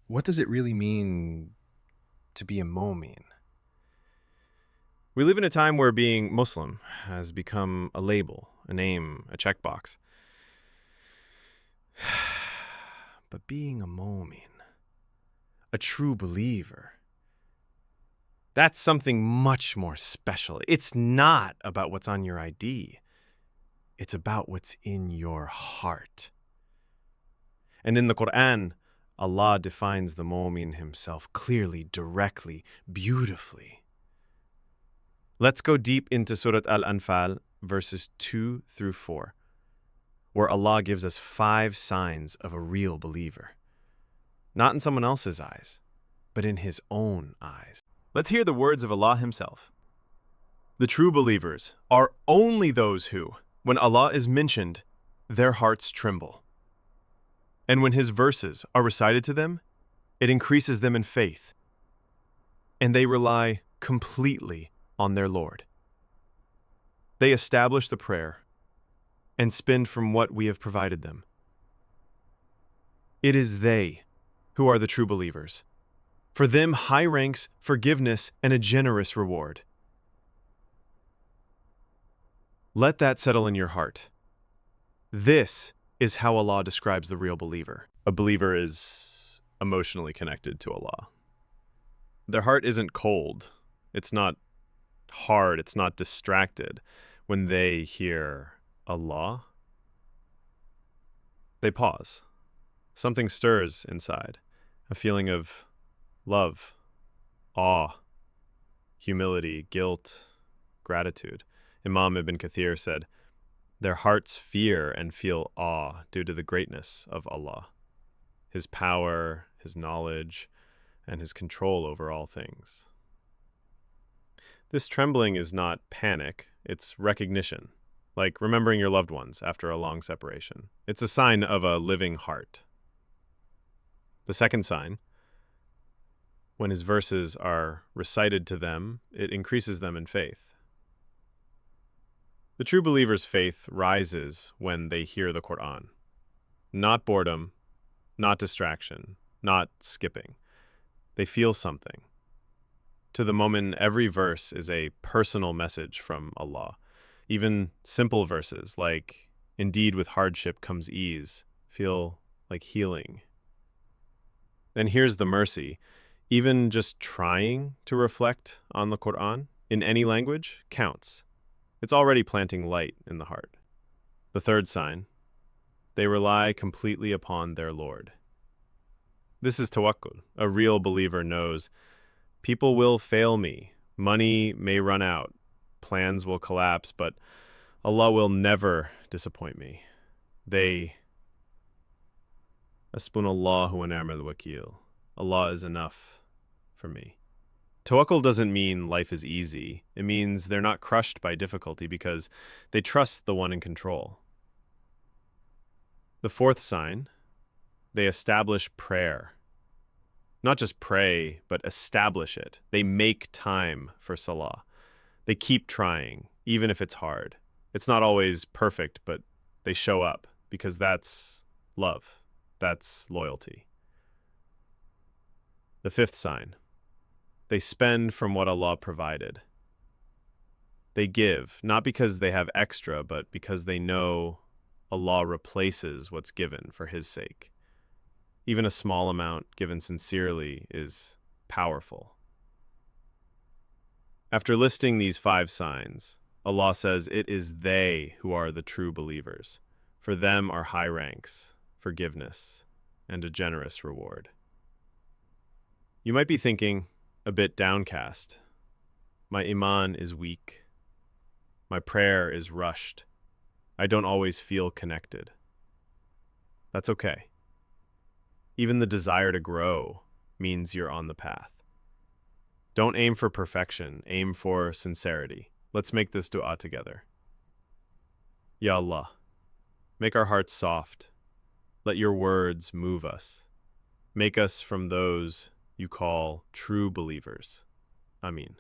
What does it really mean to be a Momin? We live in a time where being Muslim has become a label, a name, a checkbox. But being a Momin, a true believer, that's something much more special. It's not about what's on your ID. It's about what's in your heart. And in the Quran, Allah defines the Momin himself clearly, directly, beautifully. Let's go deep into Surah Al-Anfal, verses 2 through 4, where Allah gives us 5 signs of a real believer. Not in someone else's eyes, but in his own eyes. Let's hear the words of Allah himself. The true believers are only those who, when Allah is mentioned, their hearts tremble. And when his verses are recited to them, it increases them in faith. And they rely completely on their Lord. They establish the prayer and spend from what we have provided them. It is they who are the true believers. For them, high ranks, forgiveness, and a generous reward. Let that settle in your heart. This is how Allah describes the real believer. A believer is emotionally connected to Allah. Their heart isn't cold. It's not hard. It's not distracted. When they hear Allah, they pause. Something stirs inside. A feeling of love, awe, humility, guilt, gratitude. Imam Ibn Kathir said, their hearts fear and feel awe due to the greatness of Allah, his power, his knowledge, and his control over all things. This trembling is not panic, it's recognition, like remembering your loved ones after a long separation. It's a sign of a living heart. The second sign, when his verses are recited to them, it increases them in faith. The true believer's faith rises when they hear the Quran. Not boredom, not distraction, not skipping. They feel something. To the Momin, every verse is a personal message from Allah. Even simple verses like, indeed with hardship comes ease, feel like healing. And here's the mercy. Even just trying to reflect on the Quran in any language counts. It's already planting light in the heart. The third sign, they rely completely upon their Lord. This is tawakkul. A real believer knows, people will fail me, money may run out, plans will collapse, but Allah will never disappoint me. Hasbunallahu wa ni'mal wakil. Allah is enough for me. Tawakkul doesn't mean life is easy. It means they're not crushed by difficulty because they trust the one in control. The fourth sign, they establish prayer. Not just pray, but establish it. They make time for salah. They keep trying, even if it's hard. It's not always perfect, but they show up because that's love. That's loyalty. The fifth sign, they spend from what Allah provided. They give, not because they have extra, but because they know Allah replaces what's given for His sake. Even a small amount given sincerely is powerful. After listing these 5 signs, Allah says it is they who are the true believers. For them are high ranks, forgiveness, and a generous reward. You might be thinking, a bit downcast, my iman is weak. My prayer is rushed. I don't always feel connected. That's okay. Even the desire to grow means you're on the path. Don't aim for perfection, aim for sincerity. Let's make this dua together. Ya Allah, make our hearts soft. Let your words move us. Make us from those you call true believers. Ameen.